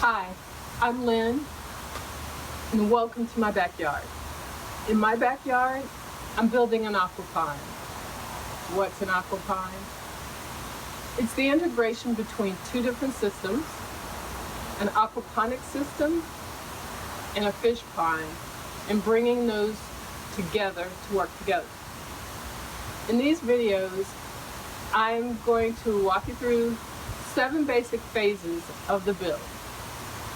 Hi, I'm Lynn, and welcome to my backyard. In my backyard, I'm building an aquapond. What's an aquapond? It's the integration between two different systems, an aquaponics system and a fish pond, and bringing those together to work together. In these videos, I'm going to walk you through 7 basic phases of the build.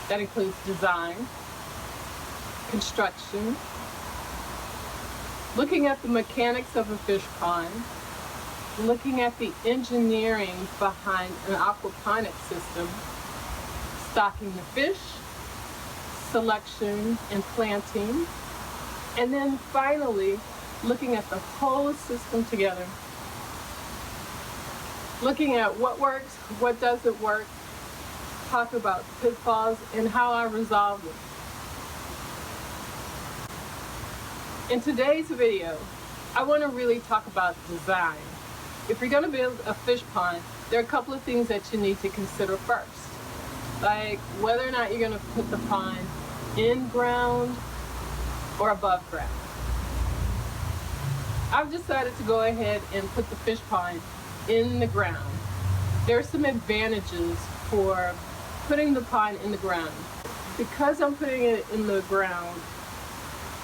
That includes design, construction, looking at the mechanics of a fish pond, looking at the engineering behind an aquaponics system, stocking the fish, selection and planting, and then finally looking at the whole system together, looking at what works, what doesn't work, talk about pitfalls and how I resolve them. In today's video, I want to really talk about design. If you're going to build a fish pond, there are a couple of things that you need to consider first, like whether or not you're going to put the pond in ground or above ground. I've decided to go ahead and put the fish pond in the ground. There are some advantages for putting the pond in the ground. Because I'm putting it in the ground,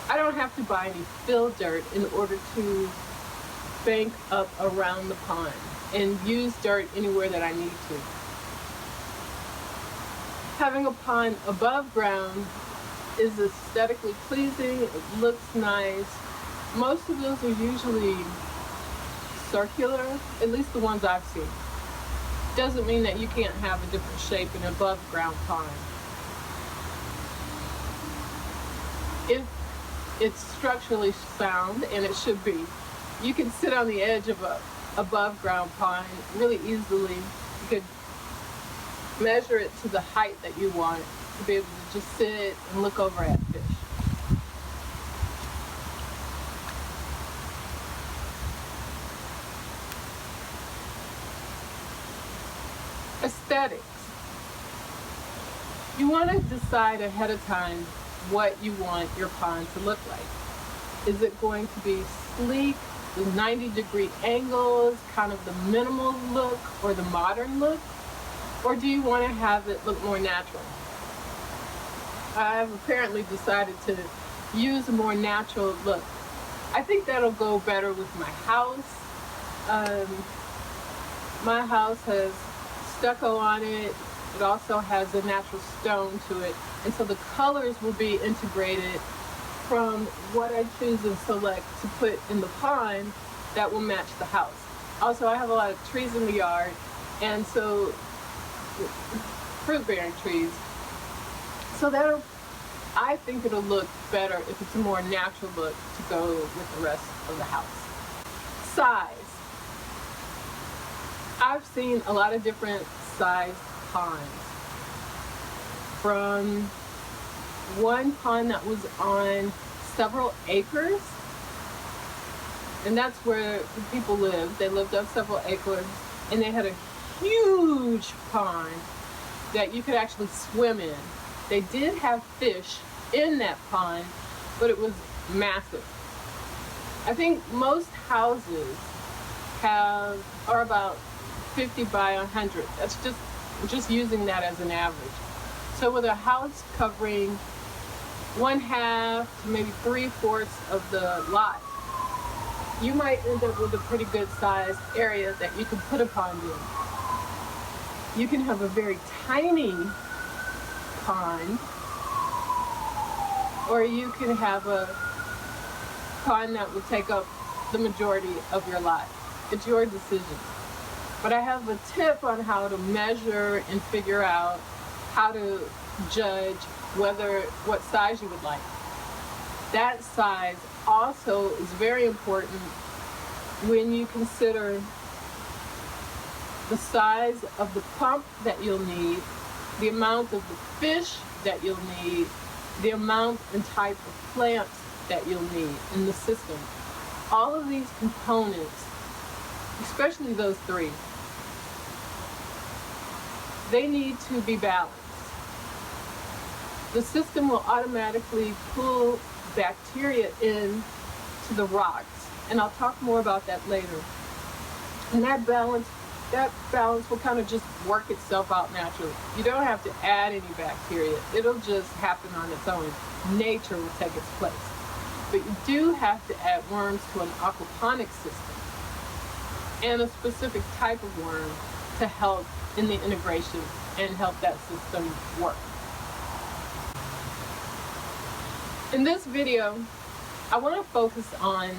I don't have to buy any fill dirt in order to bank up around the pond and use dirt anywhere that I need to. Having a pond above ground is aesthetically pleasing, it looks nice. Most of those are usually circular, at least the ones I've seen. Doesn't mean that you can't have a different shape in an above ground pond. If it's structurally sound, and it should be, you can sit on the edge of a above ground pond really easily. You could measure it to the height that you want to be able to just sit and look over at fish. Aesthetics. You want to decide ahead of time what you want your pond to look like. Is it going to be sleek, with 90-degree angles, kind of the minimal look or the modern look? Or do you want to have it look more natural? I've apparently decided to use a more natural look. I think that'll go better with my house. My house has stucco on it. It also has a natural stone to it, and so the colors will be integrated from what I choose and select to put in the pond that will match the house. Also, I have a lot of trees in the yard, and so fruit-bearing trees. So I think it'll look better if it's a more natural look to go with the rest of the house. Size. I've seen a lot of different sized ponds. From one pond that was on several acres, and that's where the people lived. They lived on several acres, and they had a huge pond that you could actually swim in. They did have fish in that pond, but it was massive. I think most houses are about 50 by 100. That's just using that as an average. So with a house covering 1/2 to maybe 3/4 of the lot, you might end up with a pretty good sized area that you can put a pond in. You can have a very tiny pond, or you can have a pond that will take up the majority of your lot. It's your decision. But I have a tip on how to measure and figure out how to judge what size you would like. That size also is very important when you consider the size of the pump that you'll need, the amount of the fish that you'll need, the amount and type of plants that you'll need in the system. All of these components, especially those 3, they need to be balanced. the system will automatically pull bacteria in to the rocks. And I'll talk more about that later. And that balance will kind of just work itself out naturally. You don't have to add any bacteria. It'll just happen on its own. Nature will take its place. But you do have to add worms to an aquaponics system and a specific type of worm to help in the integration and help that system work. In this video, I want to focus on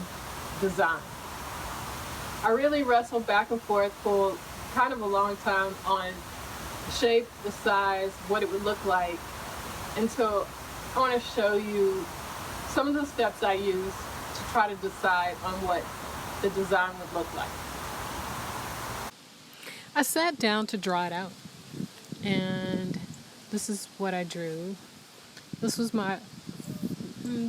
design. I really wrestled back and forth for kind of a long time on the shape, the size, what it would look like. And so I want to show you some of the steps I use to try to decide on what the design would look like. I sat down to draw it out, and this is what I drew. This was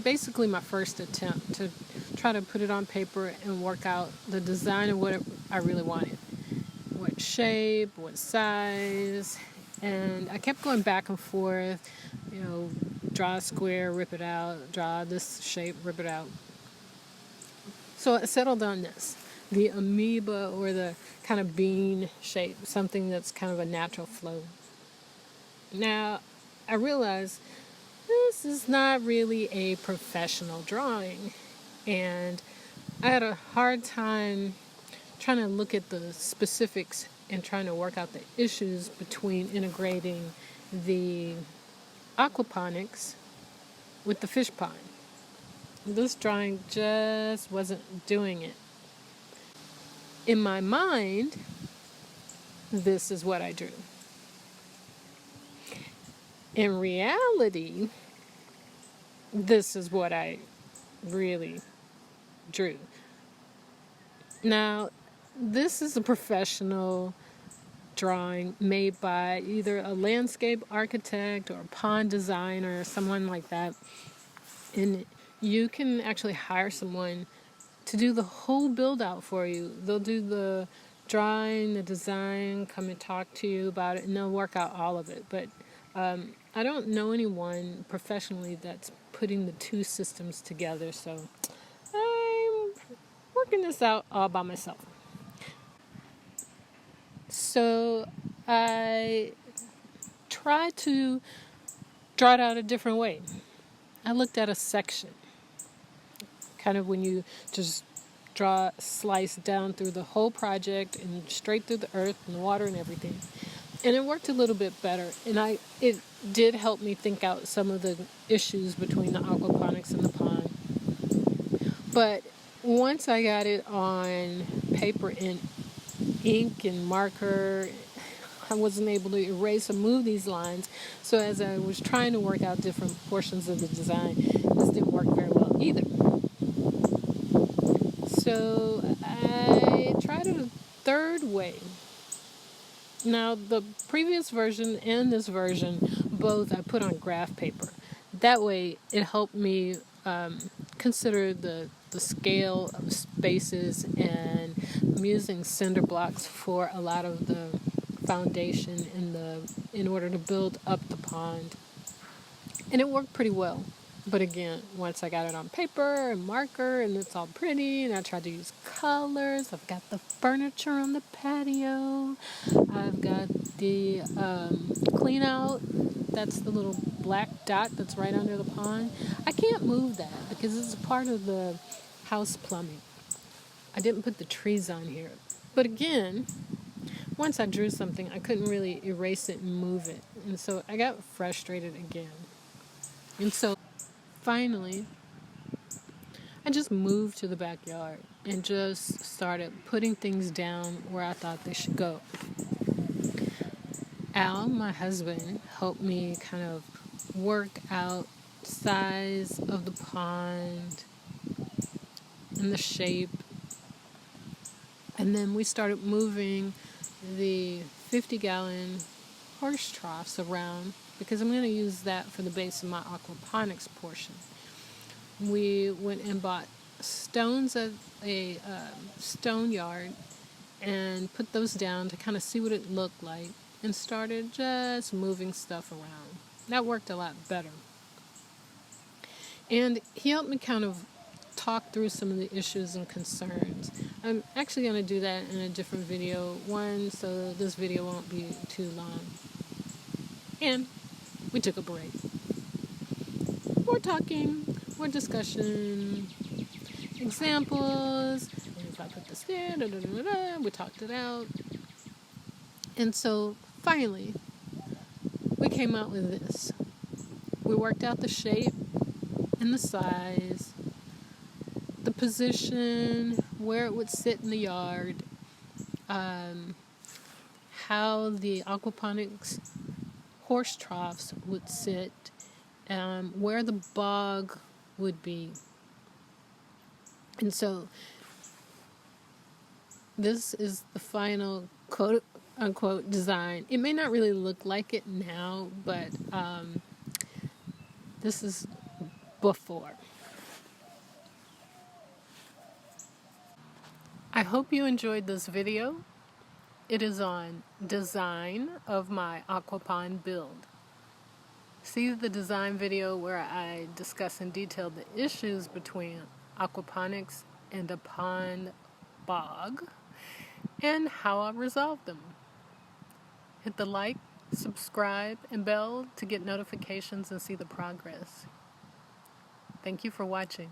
basically my first attempt to try to put it on paper and work out the design of what I really wanted. What shape, what size, and I kept going back and forth, draw a square, rip it out, draw this shape, rip it out. So I settled on this, the amoeba or the kind of bean shape, something that's kind of a natural flow. Now, I realized this is not really a professional drawing, and I had a hard time trying to look at the specifics and trying to work out the issues between integrating the aquaponics with the fish pond. This drawing just wasn't doing it. In my mind, this is what I drew. In reality, this is what I really drew. Now, this is a professional drawing made by either a landscape architect or a pond designer or someone like that. And you can actually hire someone to do the whole build out for you. They'll do the drawing, the design, come and talk to you about it, and they'll work out all of it. But I don't know anyone professionally that's putting the two systems together, so I'm working this out all by myself. So I tried to draw it out a different way. I looked at a section, kind of when you just draw a slice down through the whole project and straight through the earth and the water and everything. And it worked a little bit better, and it did help me think out some of the issues between the aquaponics and the pond. But once I got it on paper and ink and marker, I wasn't able to erase or move these lines. So as I was trying to work out different portions of the design, this didn't work very well either. So I tried it a third way. Now, the previous version and this version, both I put on graph paper. That way, it helped me consider the scale of spaces, and I'm using cinder blocks for a lot of the foundation in order to build up the pond. And it worked pretty well. But again, once I got it on paper and marker and it's all pretty, and I tried to use colors, I've got the furniture on the patio, I've got the clean out, that's the little black dot that's right under the pond. I can't move that because it's a part of the house plumbing. I didn't put the trees on here. But again, once I drew something, I couldn't really erase it and move it. And so I got frustrated again. And so finally, I just moved to the backyard and just started putting things down where I thought they should go. Al, my husband, helped me kind of work out size of the pond and the shape. And then we started moving the 50-gallon horse troughs around because I'm going to use that for the base of my aquaponics portion. We went and bought stones at a stone yard and put those down to kind of see what it looked like, and started just moving stuff around. That worked a lot better. And he helped me kind of talk through some of the issues and concerns. I'm actually going to do that in a different video, one, so this video won't be too long. And we took a break. More talking, more discussion, examples. And if I put this there, we talked it out. And so finally, we came out with this. We worked out the shape and the size, the position, where it would sit in the yard, how the aquaponics horse troughs would sit, where the bog would be. And so this is the final quote unquote design. It may not really look like it now, but this is before. I hope you enjoyed this video. It is on design of my AquaPond build. See the design video where I discuss in detail the issues between aquaponics and a pond bog and how I resolved them. Hit the like, subscribe, and bell to get notifications and see the progress. Thank you for watching.